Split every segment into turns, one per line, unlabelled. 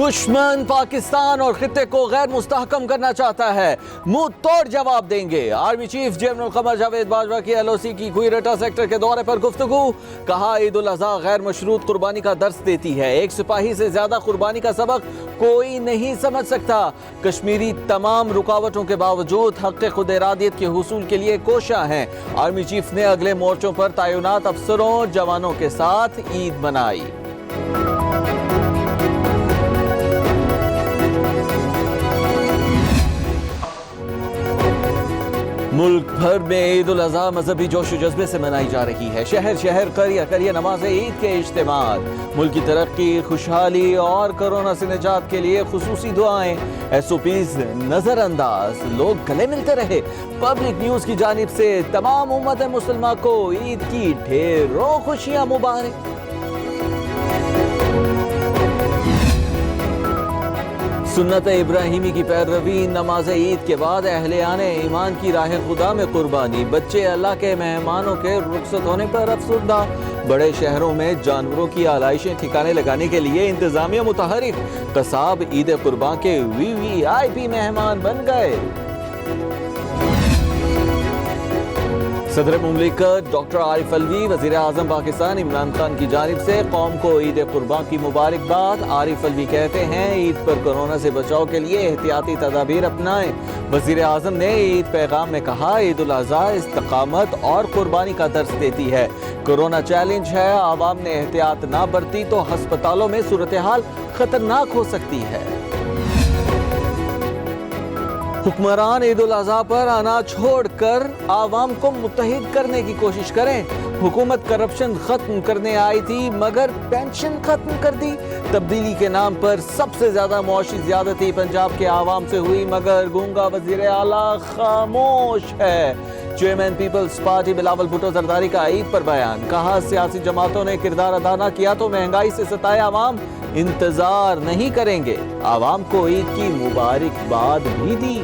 दुश्मन पाकिस्तान और खित्ते को गैर मुस्तहकम करना चाहता है, मुंह तोड़ जवाब देंगे। Army chief general Qamar Javed Bajwa की LOC की क्वीरेटा सेक्टर के दौरे पर गुफ्तगू। कहा ईद उल अज़हा गैर मशरूत कुर्बानी का दर्स देती है, एक सिपाही से ज्यादा कुर्बानी का सबक कोई नहीं समझ सकता। कश्मीरी तमाम रुकावटों के बावजूद हक़ खुद इरादियत के हुसूल के लिए कोशा हैं। आर्मी चीफ ने अगले मोर्चों पर तैनात अफसरों जवानों के साथ ईद मनाई। मुल्क भर में ईद उल अज़हा मजहबी जोश जज्बे से मनाई जा रही है। शहर शहर करिया करिया नमाज ईद के इज्तिमात। मुल्क की तरक्की, खुशहाली और कोरोना से निजात के लिए खुसूसी दुआएं, SOPs नजरअंदाज, लोग गले मिलते रहे। पब्लिक न्यूज की जानिब से तमाम उम्मत मुसलमान को ईद की ढेरों खुशियां मुबारक। सुन्नत इब्राहिमी की पैरवी, नमाज ईद के बाद अहले-आने ईमान की राह खुदा में कुर्बानी। बच्चे अल्लाह के मेहमानों के रुखसत होने पर अफसुर्दा। बड़े शहरों में जानवरों की आलाइशें ठिकाने लगाने के लिए इंतजामिया मुतहरिक। कसाब ईद कुर्बान के VVIP मेहमान बन गए। सदर मुमलिकत डॉक्टर आरिफ अलवी, वज़ीर आज़म पाकिस्तान इमरान खान की जानिब से कौम को ईद कुर्बान की मुबारकबाद। आरिफ अलवी कहते हैं ईद पर कोरोना से बचाव के लिए एहतियाती तदाबीर अपनाएं। वज़ीर आज़म ने ईद पैगाम में कहा, ईद उल अज़हा इस्तकामत और कुर्बानी का दर्स देती है। कोरोना चैलेंज है, आवाम ने एहतियात ना बरती तो हस्पतालों में सूरत हाल खतरनाक हो सकती है। हुक्मरान ईद उल अज़हा पर अनाज छोड़कर आवाम को मुत्तहिद करने की कोशिश करें। हुकूमत करप्शन खत्म करने आई थी मगर पेंशन खत्म कर दी। तब्दीली के नाम पर सबसे ज्यादा मुआशी ज़्यादती पंजाब के आवाम से हुई मगर गूंगा वज़ीर आला खामोश है। चेयरमैन पीपल्स पार्टी बिलावल भुट्टो जरदारी का ईद पर बयान। कहा, सियासी जमातों ने किरदार अदा न किया तो महंगाई से सताए आवाम इंतजार नहीं करेंगे। आवाम को ईद की मुबारकबाद भी दी।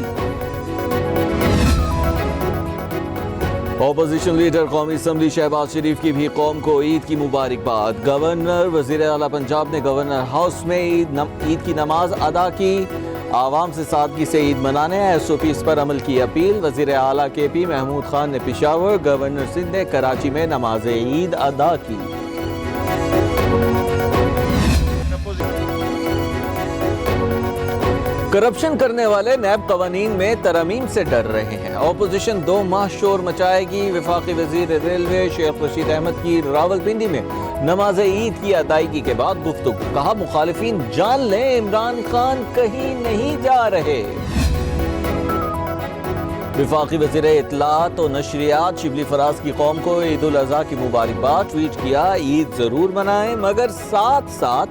ऑपोजिशन लीडर कौमी असम्बली शहबाज शरीफ की भी कौम को ईद की मुबारकबाद। गवर्नर वज़ीर आला पंजाब ने गवर्नर हाउस में ईद की नमाज अदा की। आवाम से सादगी से ईद मनाने SOPs पर अमल की अपील। वज़ीर आला KP महमूद खान ने पेशावर, गवर्नर सिंध ने कराची में नमाज ईद अदा की। करप्शन करने वाले नैब कवानीन में तरमीम से डर रहे हैं। ऑपोजिशन 2 माह शोर मचाएगी। वफाकी वजीर रेलवे शेख रशीद अहमद की रावलपिंडी में नमाज ईद की अदायगी के बाद गुफ्तगू। कहा, मुखालिफिन जान लें इमरान खान कहीं नहीं जा रहे। वफाकी वज़ीर इत्तलात और नशरियात शिबली फराज की कौम को ईद उल अज़हा की मुबारकबाद। ट्वीट किया, ईद जरूर मनाएं मगर साथ साथ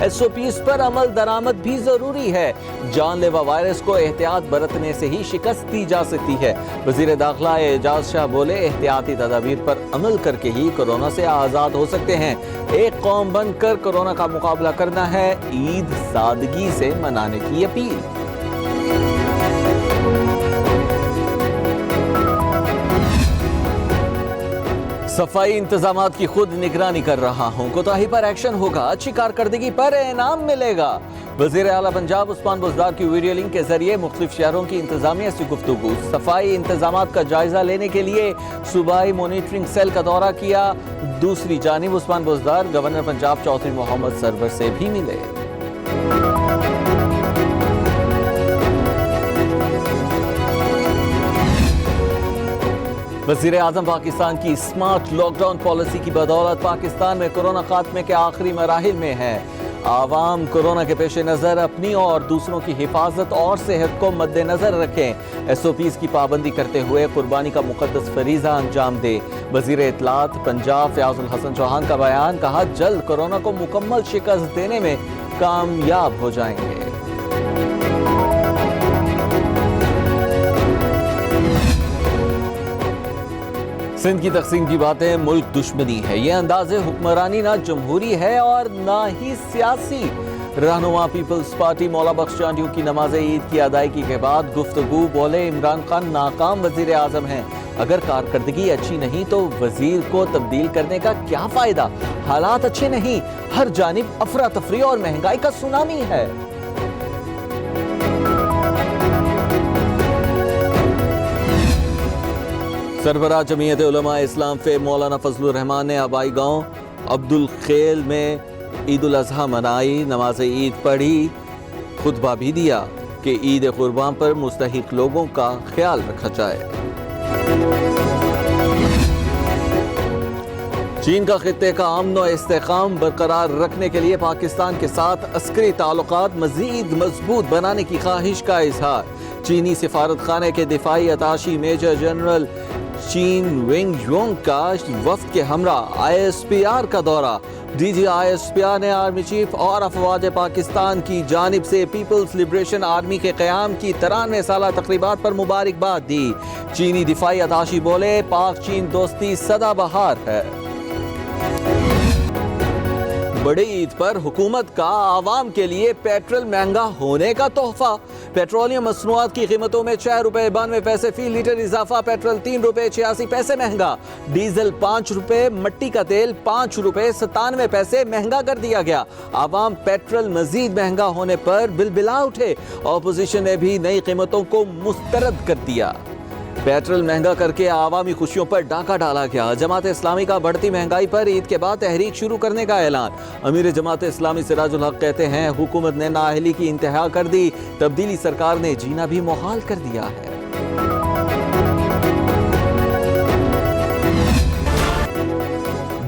SOPs पर अमल दरामद भी जरूरी है। जानलेवा वायरस को एहतियात बरतने से ही शिकस्त दी जा सकती है। वज़ीर दाखिला एजाज शाह बोले, एहतियाती तदाबीर पर अमल करके ही कोरोना से आज़ाद हो सकते हैं। एक कौम बनकर कोरोना का मुकाबला करना है। ईद सादगी से मनाने की अपील। सफाई इंतजामात की खुद निगरानी कर रहा हूँ, कोताही पर एक्शन होगा, अच्छी कारकर्दगी पर इनाम मिलेगा। वज़ीर आला पंजाब उस्मान बुज़दार की वीडियो लिंक के जरिए मुख्तलिफ शहरों की इंतजामिया से गुफ्तगू। सफाई इंतजामात का जायजा लेने के लिए सूबाई मॉनिटरिंग सेल का दौरा किया। दूसरी जानिब उस्मान बुज़दार गवर्नर पंजाब चौधरी मोहम्मद सरवर से भी मिले। वज़ीर आज़म पाकिस्तान की स्मार्ट लॉकडाउन पॉलिसी की बदौलत पाकिस्तान में कोरोना खात्मे के आखिरी मराहिल में है। आवाम कोरोना के पेश नज़र अपनी और दूसरों की हिफाजत और सेहत को मद्देनजर रखें। SOPs की पाबंदी करते हुए कुर्बानी का मुकद्दस फरीज़ा अंजाम दे। वज़ीर इत्तलात पंजाब फयाजुल हसन चौहान का बयान। कहा, जल्द कोरोना को मुकम्मल शिकस्त देने में कामयाब हो जाएंगे। सिंध की तकसीम की बातें मुल्क दुश्मनी है, ये अंदाज़े हुक्मरानी ना जमहूरी है और ना ही सियासी। रहनुमा पीपल्स पार्टी मौला बख्श चांडियों की नमाज ईद की अदायगी के बाद गुफ्तगू। बोले, इमरान खान नाकाम वज़ीर आज़म हैं। अगर कारकर्दगी अच्छी नहीं तो वजीर को तब्दील करने का क्या फायदा। हालात अच्छे नहीं, हर जानिब अफरा तफरी और महंगाई का सुनामी है। سربراہ جمعیت علماء اسلام فے مولانا فضل الرحمان نے آبائی گاؤں عبد الخیل میں عید الاضحیٰ منائی، نماز عید پڑھی، خطبہ بھی دیا کہ عید قربان پر مستحق لوگوں کا خیال رکھا جائے۔ چین کا خطے کا امن و استحکام برقرار رکھنے کے لیے پاکستان کے ساتھ عسکری تعلقات مزید مضبوط بنانے کی خواہش کا اظہار۔ چینی سفارت خانے کے دفاعی اتاشی میجر جنرل چین ونگ یونگ کا وفد کے ہمراہ ISPR کا دورہ۔ DG ISPR نے آرمی چیف اور افواج پاکستان کی جانب سے پیپلز لبریشن آرمی کے قیام کی 93 سالہ تقریبات پر مبارکباد دی۔ چینی دفاعی اتاشی بولے، پاک چین دوستی سدا بہار ہے۔ بڑی عید پر حکومت کا عوام کے لیے پیٹرول مہنگا ہونے کا تحفہ۔ پیٹرولیم مصنوعات کی قیمتوں میں 6 روپے 92 پیسے فی لیٹر اضافہ، پیٹرول 3 روپے 86 پیسے مہنگا، ڈیزل 5 روپے، مٹی کا تیل 5 روپے 97 پیسے مہنگا کر دیا گیا۔ عوام پیٹرول مزید مہنگا ہونے پر بلبلا اٹھے، اپوزیشن نے بھی نئی قیمتوں کو مسترد کر دیا۔ پیٹرول مہنگا کر کے عوامی خوشیوں پر ڈاکہ ڈالا گیا۔ جماعت اسلامی کا بڑھتی مہنگائی پر عید کے بعد تحریک شروع کرنے کا اعلان۔ امیر جماعت اسلامی سراج الحق کہتے ہیں، حکومت نے نااہلی کی انتہا کر دی، تبدیلی سرکار نے جینا بھی محال کر دیا ہے۔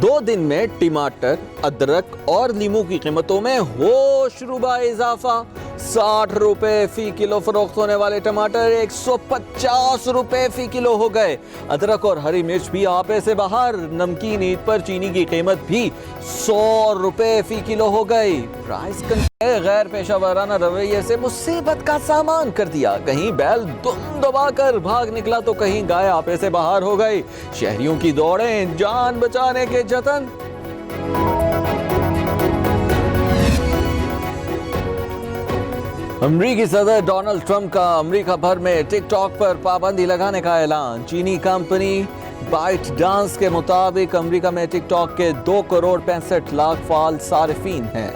دو دن میں ٹماٹر، ادرک اور لیموں کی قیمتوں میں ہوش ربا اضافہ۔ 60 روپے فی کلو فروخت ہونے والے ٹماٹر 150 روپے فی کلو ہو گئے۔ ادرک اور ہری مرچ بھی آپے سے باہر۔ نمکین عید پر چینی کی قیمت بھی 100 روپے فی کلو ہو گئی۔ پرائس کنٹرول غیر پیشہ ورانہ رویے سے مصیبت کا سامان کر دیا۔ کہیں بیل دم دبا کر بھاگ نکلا تو کہیں گائے آپے سے باہر ہو گئی۔ شہریوں کی دوڑیں، جان بچانے کے جتن۔ امریکی صدر ڈونلڈ ٹرمپ کا امریکہ بھر میں ٹک ٹاک پر پابندی لگانے کا اعلان۔ چینی کمپنی بائٹ ڈانس کے مطابق امریکہ میں ٹک ٹاک کے 2 کروڑ 65 لاکھ فعال صارفین ہیں۔